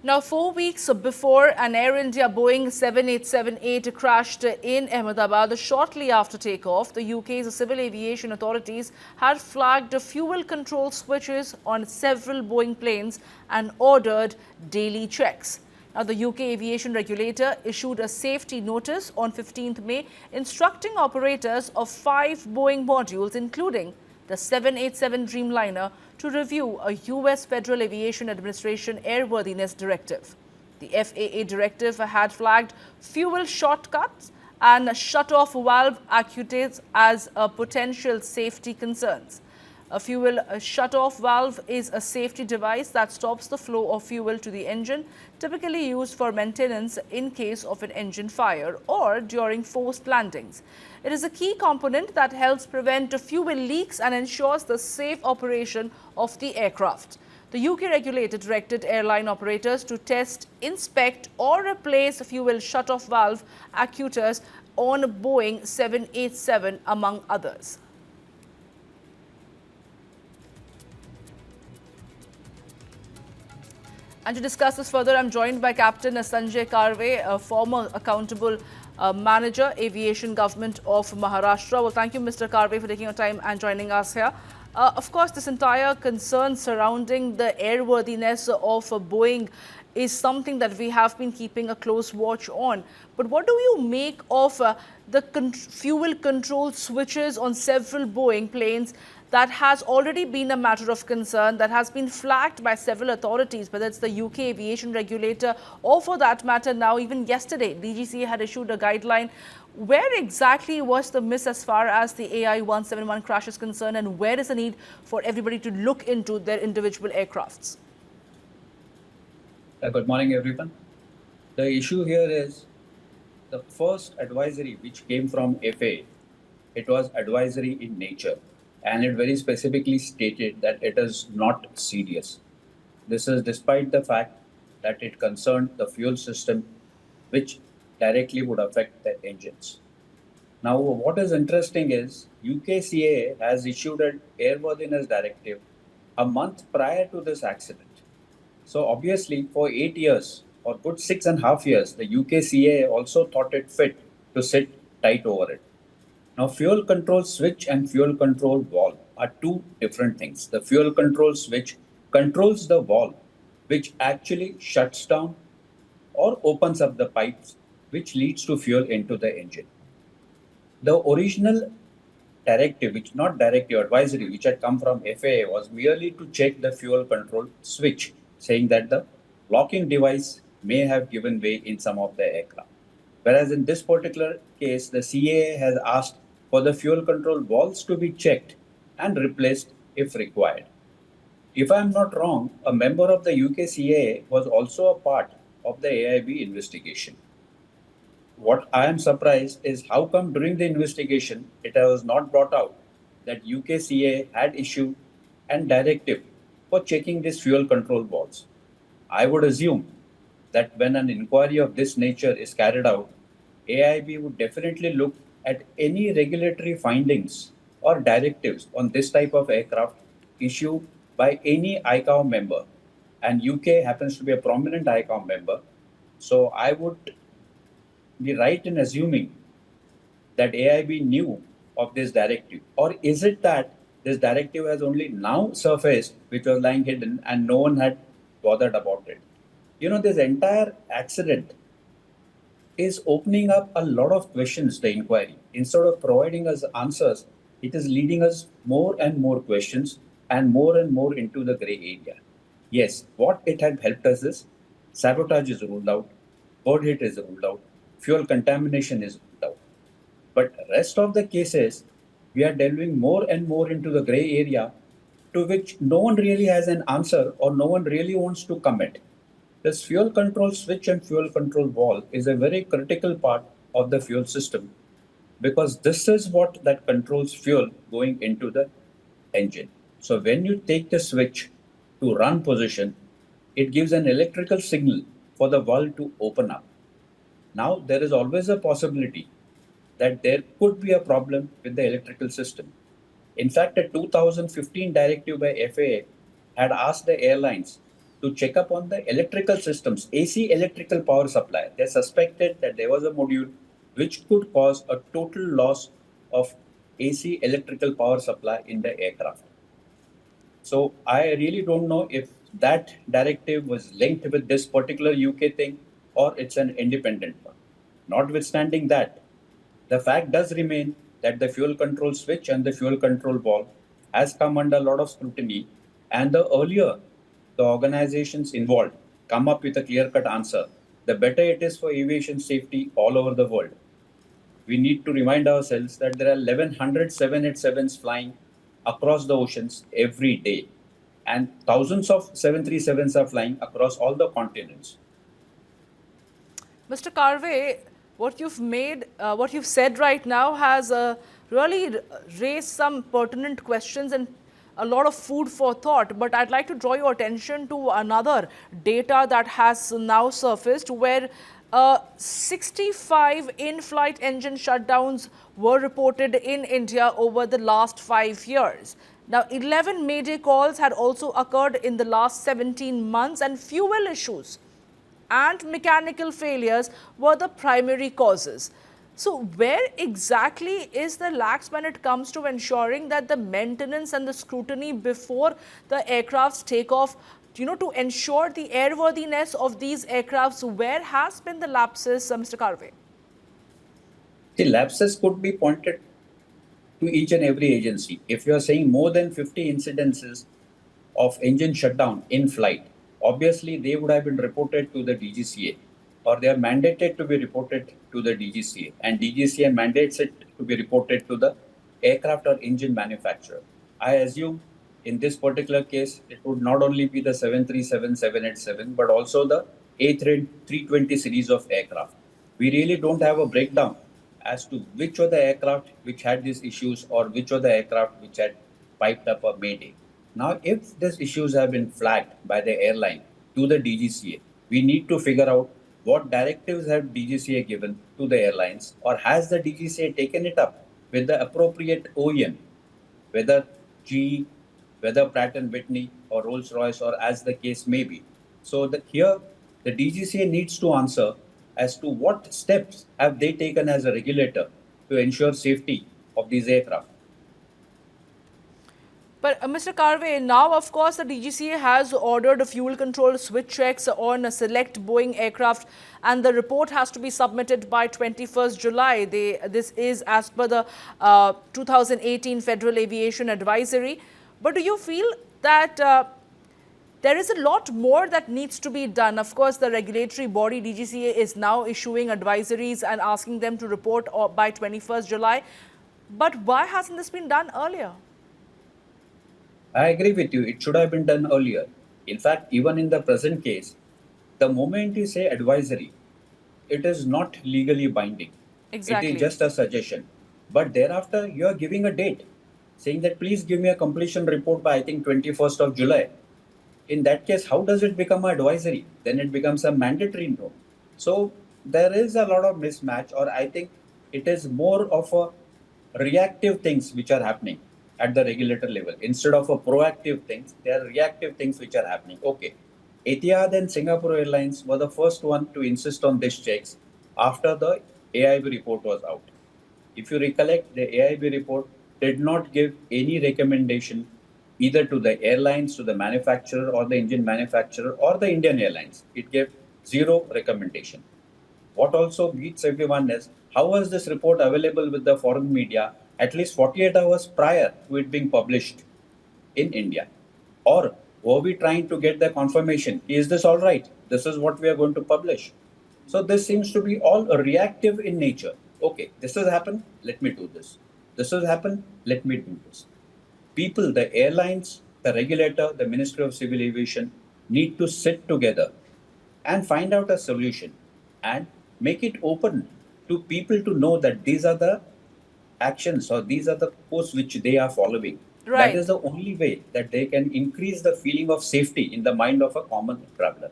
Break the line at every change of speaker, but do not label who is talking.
Now, 4 weeks before an Air India Boeing 7878 crashed in Ahmedabad, shortly after takeoff, the UK's Civil Aviation Authorities had flagged fuel control switches on several Boeing planes and ordered daily checks. Now, the UK aviation regulator issued a safety notice on 15th May instructing operators of 5 Boeing modules, including the 787 Dreamliner, to review a US Federal Aviation Administration airworthiness directive. The FAA directive had flagged fuel shortcuts and shut-off valve actuators as potential safety concerns. A fuel shut-off valve is a safety device that stops the flow of fuel to the engine, typically used for maintenance in case of an engine fire or during forced landings. It is a key component that helps prevent fuel leaks and ensures the safe operation of the aircraft. The UK regulator directed airline operators to test, inspect or replace fuel shut-off valve actuators on Boeing 787, among others. And to discuss this further, I'm joined by Captain Sanjay Karve, a former accountable manager, aviation government of Maharashtra. Well, thank you, Mr. Karve, for taking your time and joining us here. Of course, this entire concern surrounding the airworthiness of Boeing is something that we have been keeping a close watch on. But what do you make of the fuel control switches on several Boeing planes that has already been a matter of concern, that has been flagged by several authorities, whether it's the UK aviation regulator or, for that matter, now even yesterday, DGCA had issued a guideline. Where exactly was the miss as far as the AI 171 crash is concerned, and where is the need for everybody to look into their individual aircrafts?
Good morning, everyone. The issue here is the first advisory which came from FAA. It was advisory in nature, and it very specifically stated that it is not serious. This is despite the fact that it concerned the fuel system, which directly would affect the engines. Now, what is interesting is UKCA has issued an airworthiness directive a month prior to this accident. So obviously, for 8 years or good 6.5 years, the UKCA also thought it fit to sit tight over it. Now, fuel control switch and fuel control valve are two different things. The fuel control switch controls the valve, which actually shuts down or opens up the pipes, which leads to fuel into the engine. The original directive, which not directive, advisory, which had come from FAA, was merely to check the fuel control switch, saying that the locking device may have given way in some of the aircraft. Whereas in this particular case, the CAA has asked for the fuel control valves to be checked and replaced if required. If I am not wrong, a member of the UK CAA was also a part of the AIB investigation. What I am surprised is how come during the investigation it was not brought out that UKCA had issued an directive for checking these fuel control valves. I would assume that when an inquiry of this nature is carried out, AIB would definitely look at any regulatory findings or directives on this type of aircraft issued by any ICAO member. And UK happens to be a prominent ICAO member. So I would be right in assuming that AIB knew of this directive? Or is it that this directive has only now surfaced, which was lying hidden, and no one had bothered about it? This entire accident is opening up a lot of questions, the inquiry. Instead of providing us answers, it is leading us more and more questions and more into the gray area. Yes, what it had helped us is sabotage is ruled out, bird hit is ruled out, fuel contamination is ruled out. But rest of the cases, we are delving more and more into the gray area to which no one really has an answer or no one really wants to commit. This fuel control switch and fuel control valve is a very critical part of the fuel system because this is what that controls fuel going into the engine. So when you take the switch to run position, it gives an electrical signal for the valve to open up. Now, there is always a possibility that there could be a problem with the electrical system. In fact, a 2015 directive by FAA had asked the airlines to check up on the electrical systems, AC electrical power supply. They suspected that there was a module which could cause a total loss of AC electrical power supply in the aircraft. So I really don't know if that directive was linked with this particular UK thing or it's an independent one. Notwithstanding that, the fact does remain that the fuel control switch and the fuel control valve has come under a lot of scrutiny, and the earlier the organizations involved come up with a clear-cut answer, the better it is for aviation safety all over the world. We need to remind ourselves that there are 1,100 787s flying across the oceans every day, and thousands of 737s are flying across all the continents.
Mr. Karve, what you've said right now has really raised some pertinent questions and a lot of food for thought. But I'd like to draw your attention to another data that has now surfaced, where 65 in-flight engine shutdowns were reported in India over the last 5 years. Now, 11 mayday calls had also occurred in the last 17 months, and fuel issues and mechanical failures were the primary causes. So where exactly is the lax when it comes to ensuring that the maintenance and the scrutiny before the aircrafts take off, to ensure the airworthiness of these aircrafts? Where has been the lapses, Mr. Karve?
The lapses could be pointed to each and every agency. If you are saying more than 50 incidences of engine shutdown in flight, obviously they would have been reported to the DGCA, or they are mandated to be reported to the DGCA, and DGCA mandates it to be reported to the aircraft or engine manufacturer. I assume in this particular case, it would not only be the 737, 787, but also the A320 series of aircraft. We really don't have a breakdown as to which of the aircraft which had these issues or which of the aircraft which had piped up a mayday. Now, if these issues have been flagged by the airline to the DGCA, we need to figure out what directives have DGCA given to the airlines, or has the DGCA taken it up with the appropriate OEM, whether GE, whether Pratt and Whitney or Rolls-Royce, or as the case may be. So here, the DGCA needs to answer as to what steps have they taken as a regulator to ensure safety of these aircraft.
But Mr. Karve, now of course the DGCA has ordered fuel control switch checks on a select Boeing aircraft, and the report has to be submitted by 21st July. This is as per the 2018 Federal Aviation Advisory. But do you feel that there is a lot more that needs to be done? Of course, the regulatory body DGCA is now issuing advisories and asking them to report by 21st July. But why hasn't this been done earlier?
I agree with you. It should have been done earlier. In fact, even in the present case, the moment you say advisory, it is not legally binding.
Exactly.
It is just a suggestion. But thereafter, you are giving a date, saying that please give me a completion report by, I think, 21st of July. In that case, how does it become an advisory? Then it becomes a mandatory note. So there is a lot of mismatch, or I think it is more of a reactive things which are happening at the regulator level. Instead of a proactive things, there are reactive things which are happening. Okay, Etihad and Singapore Airlines were the first one to insist on these checks after the AIB report was out. If you recollect, the AIB report did not give any recommendation either to the airlines, to the manufacturer or the engine manufacturer or the Indian Airlines. It gave zero recommendation. What also beats everyone is, how was this report available with the foreign media at least 48 hours prior to it being published in India? Or were we trying to get the confirmation, is this all right? This is what we are going to publish. So this seems to be all reactive in nature. Okay, this has happened, let me do this. This has happened, let me do this. People, the airlines, the regulator, the Ministry of Civil Aviation need to sit together and find out a solution and make it open to people to know that these are the actions or these are the course which they are following.
Right.
That is the only way that they can increase the feeling of safety in the mind of a common traveler.